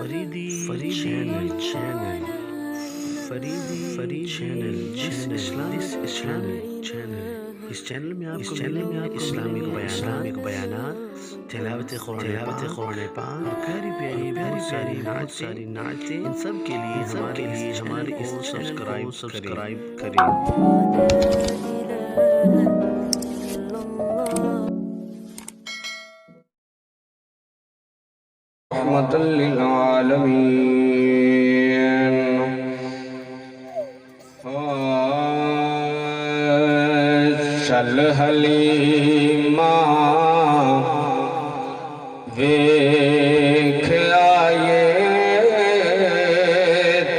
Faridi channel इस channel में आपको इस्लामिक बयानात, तिलावत कुरान पाक, प्यारी सारी नातें, इन सब के लिए हमारे इस सब्सक्राइब करें। रहमतुल लिल आलमीन। चल हलीमा वेख आए,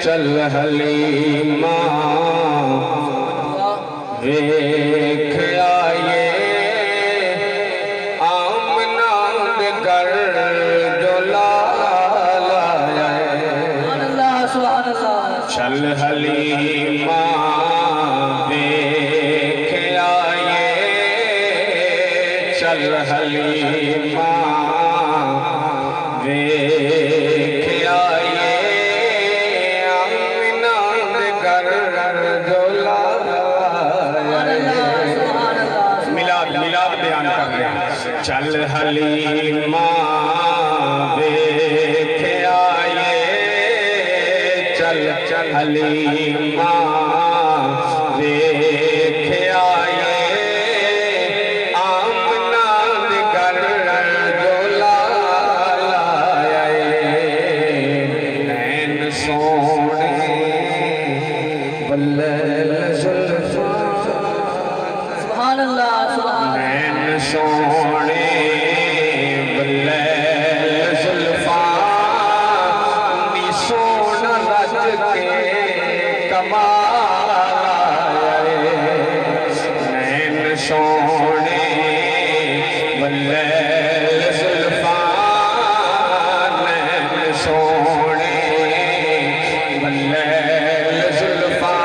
चल हलीमा वेख आए, आमना दे घर जो लाला चल हलीमा वेख आए, चल हलीमा वेख आए, आमना दे घर जो लाला मिलाद बयान कर रहे हैं। चल हलीमा वेख आए, चल हलीमा वेख आए, आमना दे घर जो लाला नैन सोने बल्ले जुल्फा नैन सोने बल्ले जुल्फा नी सोना रज के कमाल नैन सोने बल्ले जुल्फा नैन सोने बल्ले जुल्फा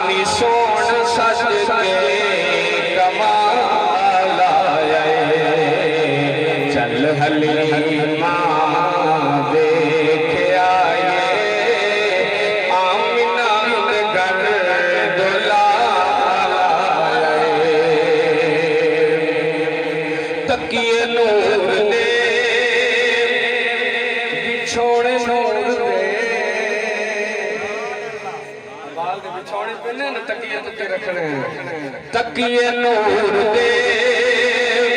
नी सोन सज के कमाल चल हलीमा देख आए, आमिना दे घर दुलाला तकिए नूर दे बिछोड़े नूर दे बाल के बिछोड़े पे ना तकिए तो रखने तकिए नूर दे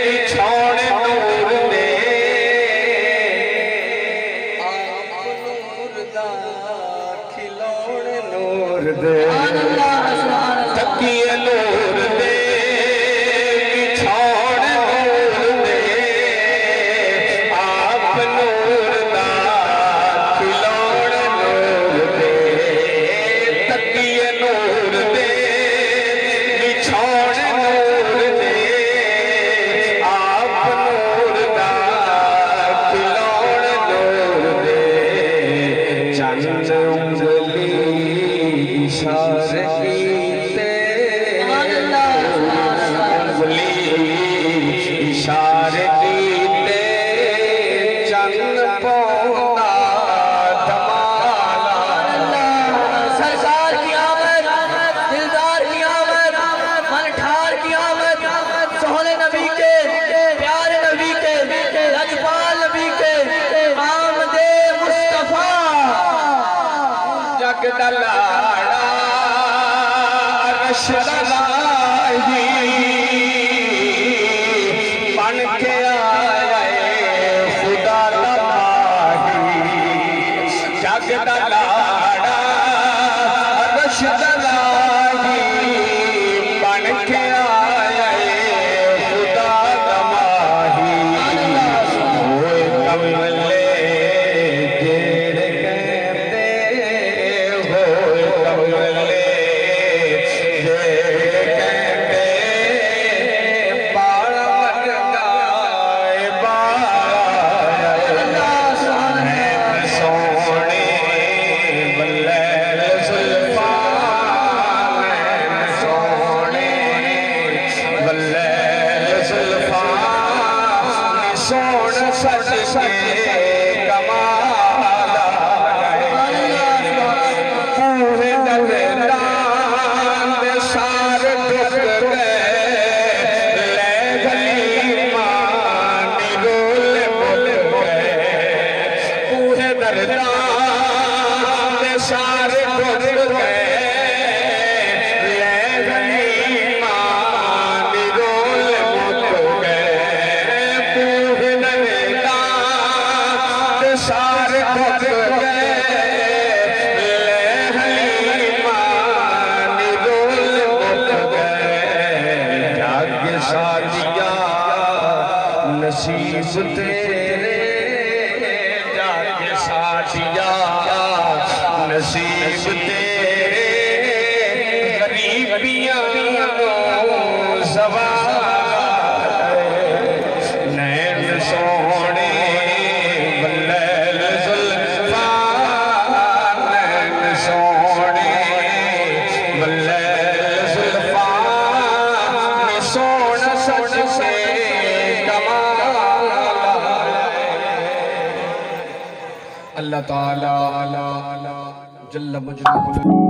बिछोड़े नूर दे आप नूर दा खिलौने नूर दे तकिए नूर दे बिछोड़े नूर दे आप नूर दा खिलौने नूर दे तकिए नूर दे बिछोड़े नूर दे आप नूर दा खिलौने नूर दे चंद उंगली इशारे कीते उंगली इशारे कीते चंद पौना धमाला सरकार की आमद, दिलदार की आमद, मन ठार की आमद, सोहने नबी के, प्यारे नबी के, लजपाल नबी के, आमदे मुस्तफा जग दलाड़ा रशदाही बन के आए खुदा दा माही जग दलाड़ा रशदाही बन के आए खुदा दा माही होए कमले जेड़े कहते होए कमले जेड़े कहते बाल लगाए बाल सोने नबियां सवार नैन सोने बल्लैल जुल्फा नैन सोने बल्लैल जुल्फा सोना सच से कमाल अल्लाह ताला जल्ल मजलूल